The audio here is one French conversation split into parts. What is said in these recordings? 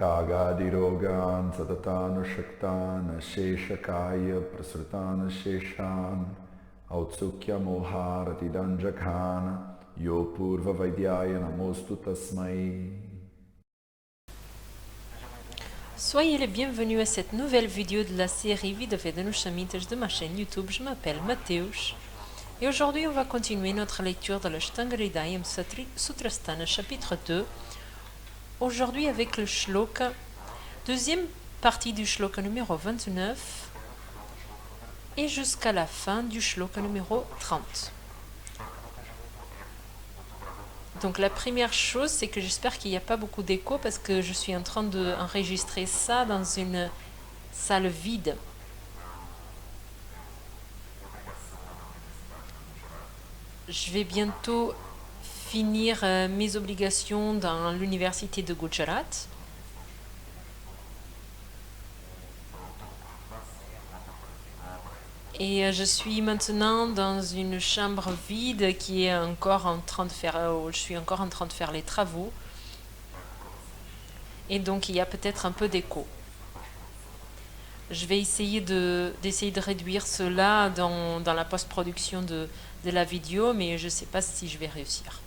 Kagadirogan Satatanushaktan Sheshakaya Prasrutana Sheshan Autsukya Moharati Danjakhan Yo Purva Vaidyaya Namostu Tasmai. Soyez les bienvenus à cette nouvelle vidéo de la série Vida Vedanusha Mintage de ma chaîne YouTube. Je m'appelle Mateusz et aujourd'hui on va continuer notre lecture de l'Ashtanga Hridayam Sutrasthana chapitre 2. Aujourd'hui avec le shloka, deuxième partie du shloka numéro 29 et jusqu'à la fin du shloka numéro 30. Donc la première chose, c'est que j'espère qu'il n'y a pas beaucoup d'écho parce que je suis en train d'enregistrer ça dans une salle vide. Je vais bientôt finir mes obligations dans l'université de Gujarat. Et je suis maintenant dans une chambre vide qui est encore en train de faire, je suis encore en train de faire les travaux. Et donc il y a peut-être un peu d'écho. Je vais essayer d'essayer de réduire cela dans la post-production de la vidéo, mais je ne sais pas si je vais réussir.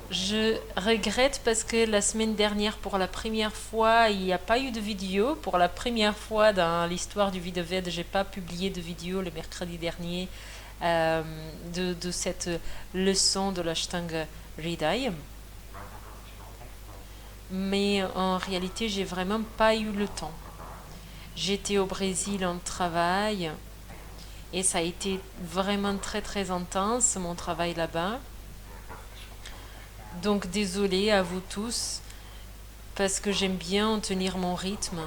Je regrette parce que la semaine dernière, pour la première fois, il n'y a pas eu de vidéo. Pour la première fois dans l'histoire du VideoVed, je n'ai pas publié de vidéo le mercredi dernier de cette leçon de l'Ashtanga Hridayam. Mais en réalité, j'ai vraiment pas eu le temps. J'étais au Brésil en travail et ça a été vraiment très très intense mon travail là-bas. Donc désolée à vous tous parce que j'aime bien tenir mon rythme.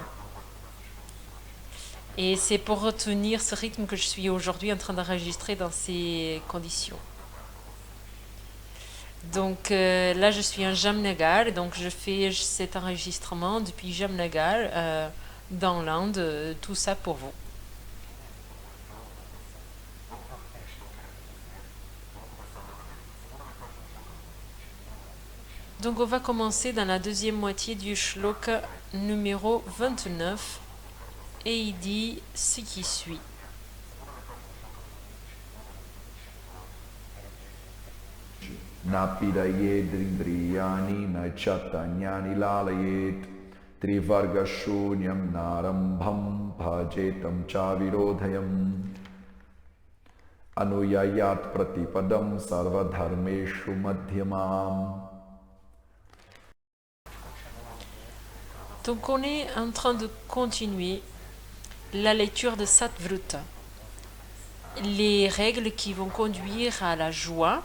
Et c'est pour retenir ce rythme que je suis aujourd'hui en train d'enregistrer dans ces conditions. Donc là je suis en Jamnagar, donc je fais cet enregistrement depuis Jamnagar dans l'Inde, tout ça pour vous. Donc on va commencer dans la deuxième moitié du shloka numéro 29 et il dit ce qui suit. Napidayedrindriyani nachatanyani lalayet Trivargashunyam narambham bhajetam chavirodhayam Anuyayat pratipadam sarvadharmeshu madhyamam. Donc on est en train de continuer la lecture de Satvruta, les règles qui vont conduire à la joie,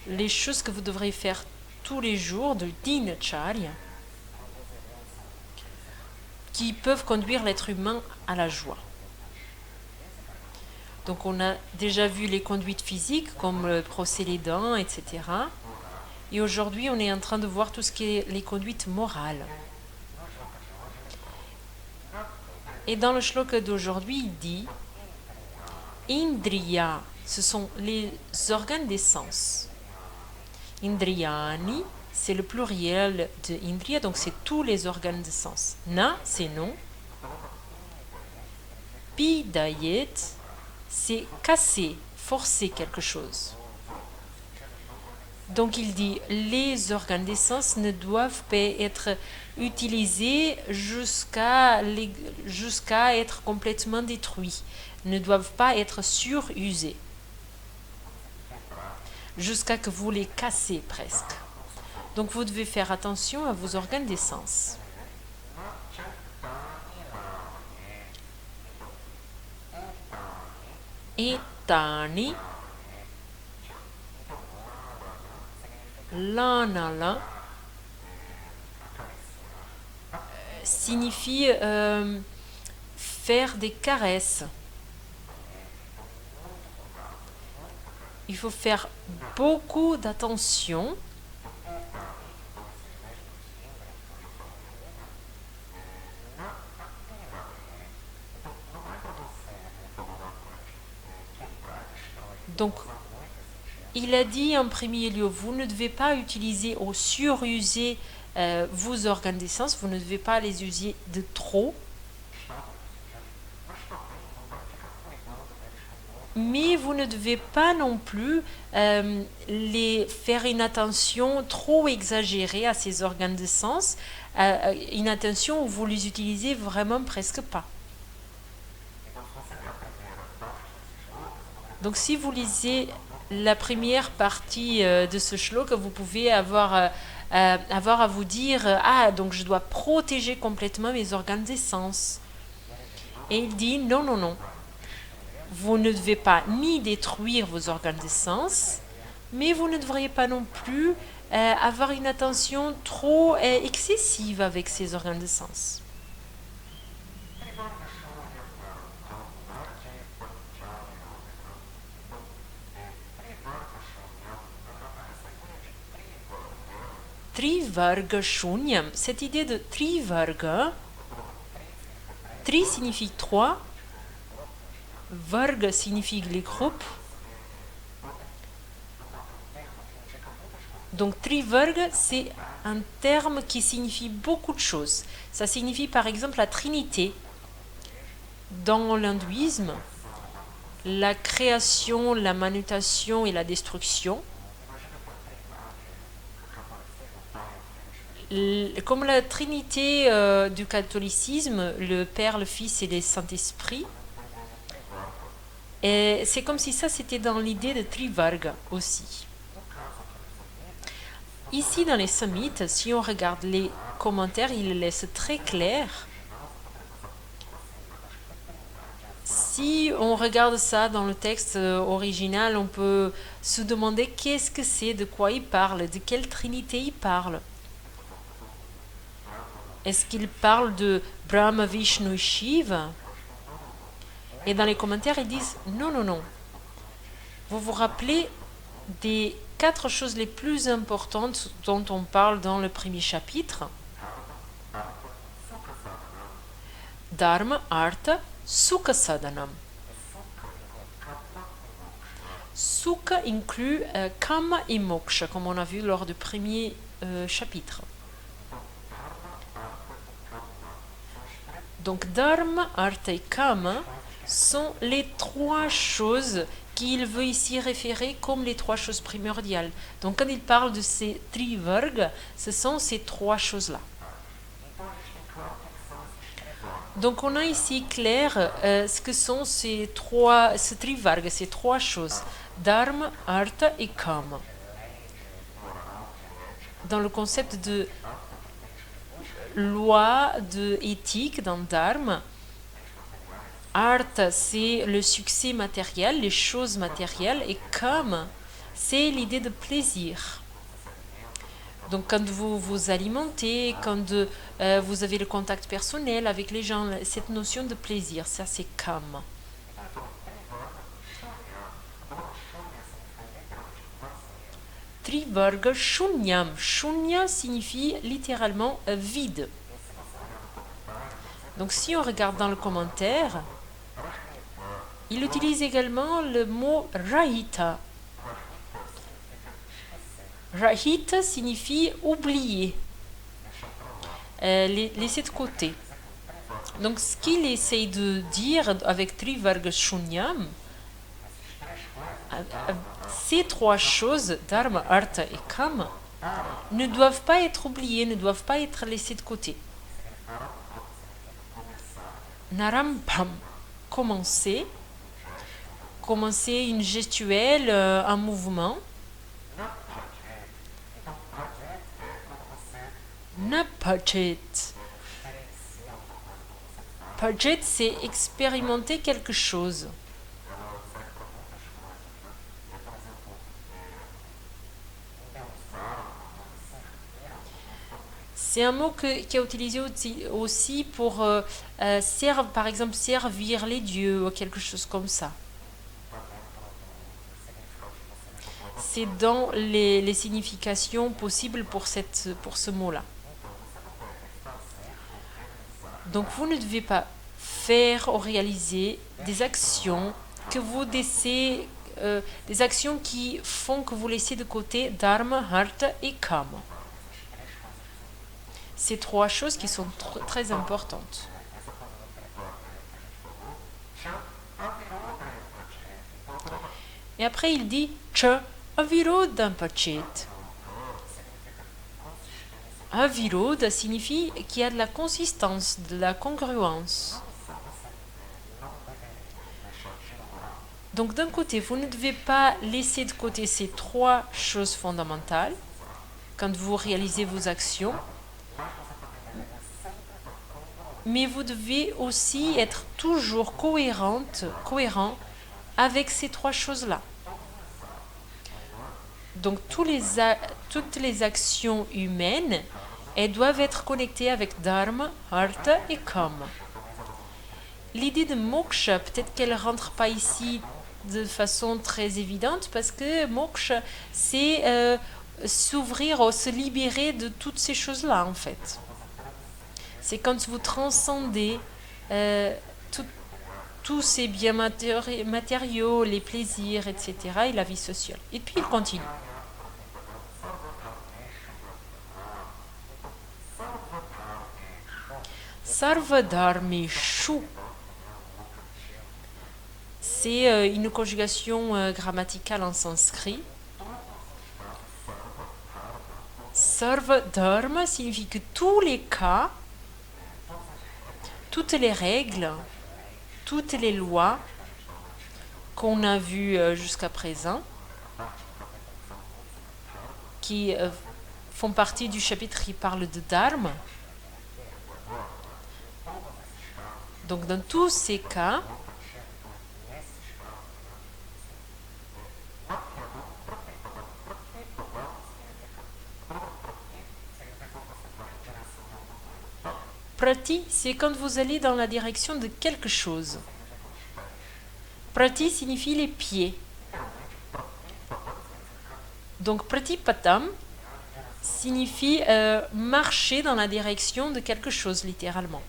les choses que vous devrez faire tous les jours de Dinacharya, qui peuvent conduire l'être humain à la joie. Donc on a déjà vu les conduites physiques comme brosser les dents, etc. Et aujourd'hui, on est en train de voir tout ce qui est les conduites morales. Et dans le shloka d'aujourd'hui, il dit Indriya, ce sont les organes des sens. Indriyani, c'est le pluriel de Indriya, donc c'est tous les organes des sens. Na, c'est non. Pidayet, c'est casser, forcer quelque chose. Donc il dit, les organes des sens ne doivent pas être utilisés jusqu'à être complètement détruits, ne doivent pas être surusés, jusqu'à que vous les cassez presque. Donc vous devez faire attention à vos organes des sens. Et tani, l'anala signifie faire des caresses. Il faut faire beaucoup d'attention donc il a dit en premier lieu, vous ne devez pas utiliser ou suruser vos organes d'essence, vous ne devez pas les user de trop. Mais vous ne devez pas non plus les faire une attention trop exagérée à ces organes de sens, une attention où vous les utilisez vraiment presque pas. Donc si vous lisez la première partie de ce shlok, vous pouvez avoir à vous dire ah, donc je dois protéger complètement mes organes d'essence. Et il dit non, non, non. Vous ne devez pas ni détruire vos organes d'essence, mais vous ne devriez pas non plus avoir une attention trop excessive avec ces organes d'essence. Trivarga Shunyam, cette idée de Trivarga, Tri signifie 3, Varga signifie les groupes. Donc Trivarga, c'est un terme qui signifie beaucoup de choses. Ça signifie par exemple la Trinité. Dans l'hindouisme, la création, la manutention et la destruction. Comme la Trinité du catholicisme, le Père, le Fils et le Saint-Esprit. Et c'est comme si ça, c'était dans l'idée de Trivarga aussi. Ici, dans les Samhitas, si on regarde les commentaires, ils le laissent très clair. Si on regarde ça dans le texte original, on peut se demander qu'est-ce que c'est, de quoi il parle, de quelle Trinité il parle. Est-ce qu'il parle de Brahma, Vishnu et Shiva? Et dans les commentaires, ils disent non, non, non. Vous vous rappelez des 4 choses les plus importantes dont on parle dans le premier chapitre? Dharma, Artha, Sukha Sadhanam. Sukha inclut Kama et Moksha, comme on a vu lors du premier chapitre. Donc Dharma, Artha et Kama sont les 3 choses qu'il veut ici référer comme les 3 choses primordiales. Donc quand il parle de ces Trivarga, ce sont ces 3 choses-là. Donc on a ici clair ce que sont ces Trivarga, ces 3 choses. Dharma, Artha et Kama. Dans le concept de loi de éthique dans Dharma, Artha, c'est le succès matériel, les choses matérielles, et Kama, c'est l'idée de plaisir. Donc quand vous vous alimentez, quand vous avez le contact personnel avec les gens, cette notion de plaisir, ça c'est Kama. Trivarga Shunyam. Shunya signifie littéralement vide. Donc si on regarde dans le commentaire, il utilise également le mot Rahita. Rahita signifie oublier, laisser de côté. Donc ce qu'il essaye de dire avec Trivarga Shunyam, ces 3 choses, Dharma, Artha et Kama, ne doivent pas être oubliées, ne doivent pas être laissées de côté. Narambham, commencer une gestuelle, un mouvement. Napajet. Pajet, c'est expérimenter quelque chose. C'est un mot qui est utilisé aussi pour par exemple servir les dieux ou quelque chose comme ça. C'est dans les significations possibles pour ce mot-là. Donc vous ne devez pas faire ou réaliser des actions que vous des actions qui font que vous laissez de côté dharma, artha et kama. Ces trois choses qui sont très importantes. Et après il dit cha avirodham pachet. Avirodha signifie qu'il y a de la consistance, de la congruence. Donc d'un côté, vous ne devez pas laisser de côté ces trois choses fondamentales quand vous réalisez vos actions, mais vous devez aussi être toujours cohérent avec ces trois choses-là. Donc toutes les actions humaines, elles doivent être connectées avec dharma, artha et kama. L'idée de moksha, peut-être qu'elle ne rentre pas ici de façon très évidente, parce que moksha, c'est s'ouvrir ou se libérer de toutes ces choses-là, en fait. C'est quand vous transcendez tous ces biens matériaux, les plaisirs, etc., et la vie sociale. Et puis il continue. Sarvadharmeshu. C'est une conjugation grammaticale en sanskrit. Sarvadharma signifie que tous les cas, toutes les règles, toutes les lois qu'on a vues jusqu'à présent, qui font partie du chapitre qui parle de dharma. Donc dans tous ces cas, prati, c'est quand vous allez dans la direction de quelque chose. Prati signifie les pieds. Donc pratipatam signifie marcher dans la direction de quelque chose, littéralement.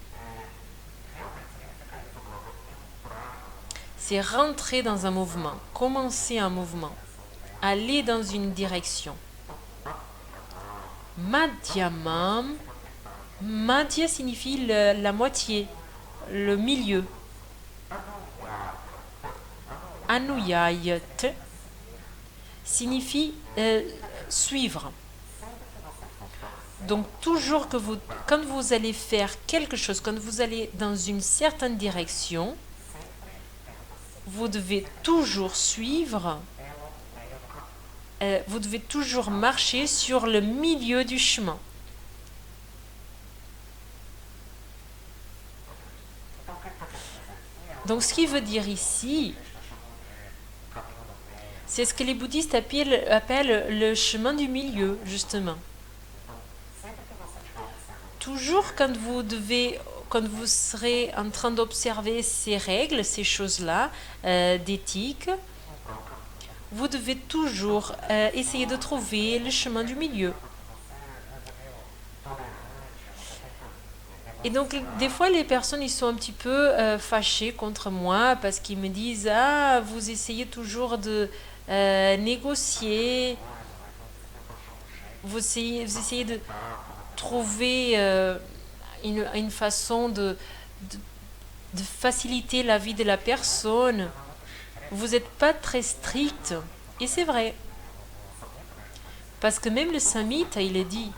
C'est rentrer dans un mouvement, commencer un mouvement, aller dans une direction. Madhyamam, madhya signifie la moitié, le milieu. Anuyayat signifie suivre. Donc toujours quand vous allez faire quelque chose, quand vous allez dans une certaine direction, vous devez toujours suivre, vous devez toujours marcher sur le milieu du chemin. Donc ce qui veut dire ici, c'est ce que les bouddhistes appellent le chemin du milieu, justement. Toujours quand vous serez en train d'observer ces règles, ces choses-là, d'éthique, vous devez toujours essayer de trouver le chemin du milieu. Et donc, des fois, les personnes, ils sont un petit peu fâchées contre moi parce qu'ils me disent « Ah, vous essayez toujours de négocier, vous essayez de trouver une façon de faciliter la vie de la personne. Vous n'êtes pas très strict. » Et c'est vrai. Parce que même le Samhita, il est dit,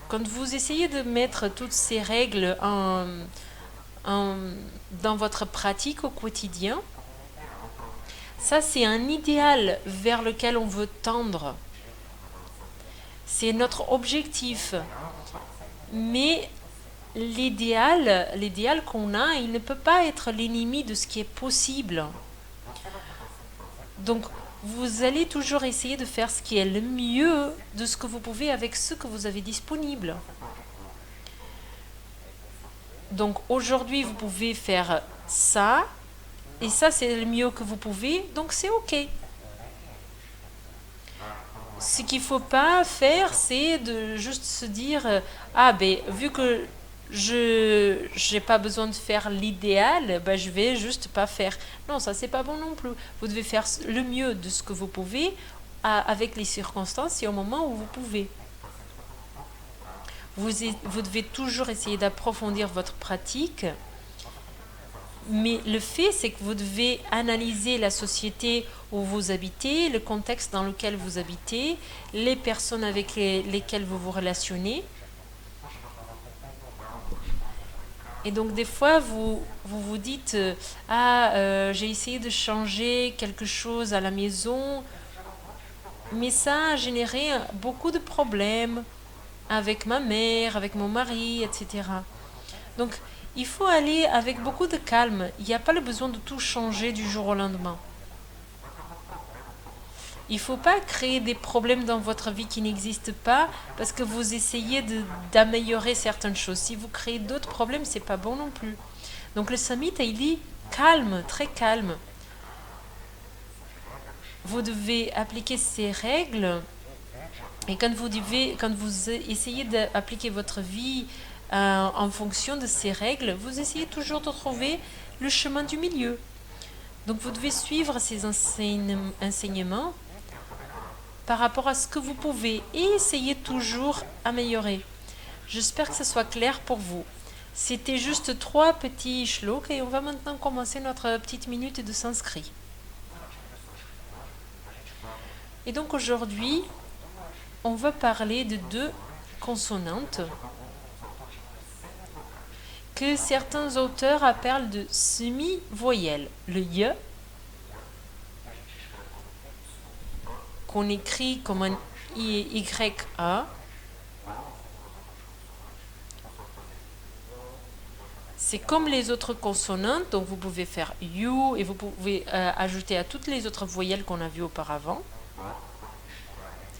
quand vous essayez de mettre toutes ces règles dans votre pratique au quotidien, ça c'est un idéal vers lequel on veut tendre. C'est notre objectif. Mais l'idéal qu'on a, il ne peut pas être l'ennemi de ce qui est possible. Donc, vous allez toujours essayer de faire ce qui est le mieux de ce que vous pouvez avec ce que vous avez disponible. Donc, aujourd'hui, vous pouvez faire ça, et ça, c'est le mieux que vous pouvez, donc c'est OK. Ce qu'il ne faut pas faire, c'est de juste se dire « Ah, ben, vu que je n'ai pas besoin de faire l'idéal, ben, je vais juste pas faire. Non, ça c'est pas bon non plus. Vous devez faire le mieux de ce que vous pouvez avec les circonstances et au moment où vous pouvez. Vous devez toujours essayer d'approfondir votre pratique. Mais le fait, c'est que vous devez analyser la société où vous habitez, le contexte dans lequel vous habitez, les personnes avec lesquelles vous vous relationnez. Et donc des fois, vous dites j'ai essayé de changer quelque chose à la maison, mais ça a généré beaucoup de problèmes avec ma mère, avec mon mari, etc. Donc, il faut aller avec beaucoup de calme. Il n'y a pas le besoin de tout changer du jour au lendemain. Il ne faut pas créer des problèmes dans votre vie qui n'existent pas parce que vous essayez d'améliorer certaines choses. Si vous créez d'autres problèmes, c'est pas bon non plus. Donc le Samhita, il dit calme, très calme. Vous devez appliquer ces règles et quand vous essayez d'appliquer votre vie en fonction de ces règles, vous essayez toujours de trouver le chemin du milieu. Donc vous devez suivre ces enseignements par rapport à ce que vous pouvez et essayer toujours d'améliorer. J'espère que ce soit clair pour vous. C'était juste 3 petits shloks et on va maintenant commencer notre petite minute de sanskrit. Et donc aujourd'hui, on va parler de 2 consonantes que certains auteurs appellent de semi-voyelles. Le Y, qu'on écrit comme un YA, c'est comme les autres consonantes, donc vous pouvez faire you et vous pouvez ajouter à toutes les autres voyelles qu'on a vues auparavant.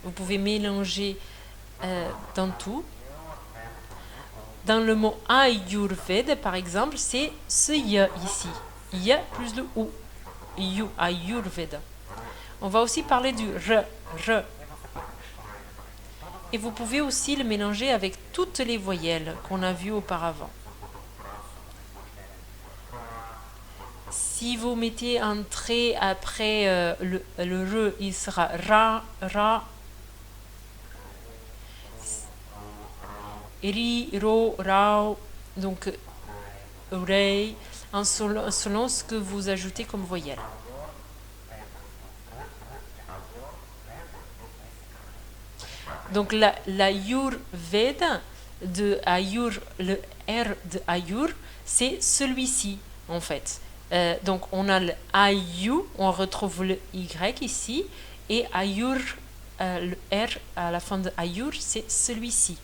Vous pouvez mélanger dans tout. Dans le mot Ayurveda, par exemple, c'est ce Y ici. Y plus le ou. You, Ayurveda. On va aussi parler du R. Et vous pouvez aussi le mélanger avec toutes les voyelles qu'on a vues auparavant. Si vous mettez un trait après le R, il sera ra, ri, ro, rao, donc rei, selon ce que vous ajoutez comme voyelle. Donc la Yurveda de Ayur, le R de Ayur, c'est celui-ci en fait. Donc on a le Ayu, on retrouve le Y ici, et Ayur, le R à la fin de Ayur, c'est celui-ci.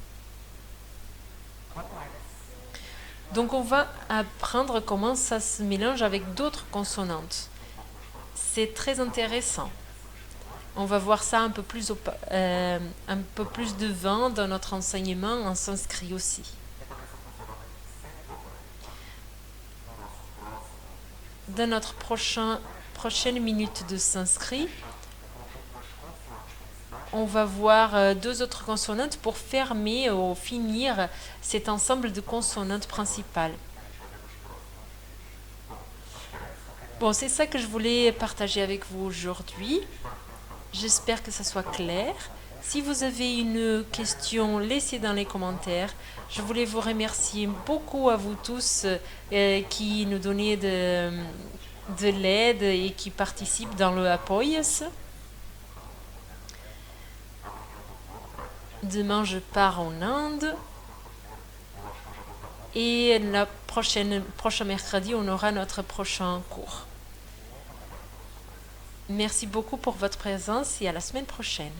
Donc on va apprendre comment ça se mélange avec d'autres consonantes. C'est très intéressant. On va voir ça un peu plus devant dans notre enseignement en sanskrit aussi. Dans notre prochaine minute de sanskrit, on va voir 2 autres consonantes pour fermer ou finir cet ensemble de consonantes principales. Bon, c'est ça que je voulais partager avec vous aujourd'hui. J'espère que ça soit clair. Si vous avez une question, laissez dans les commentaires. Je voulais vous remercier beaucoup à vous tous qui nous donnez de l'aide et qui participent dans le Apoyas. Demain, je pars en Inde. Et prochain mercredi, on aura notre prochain cours. Merci beaucoup pour votre présence et à la semaine prochaine.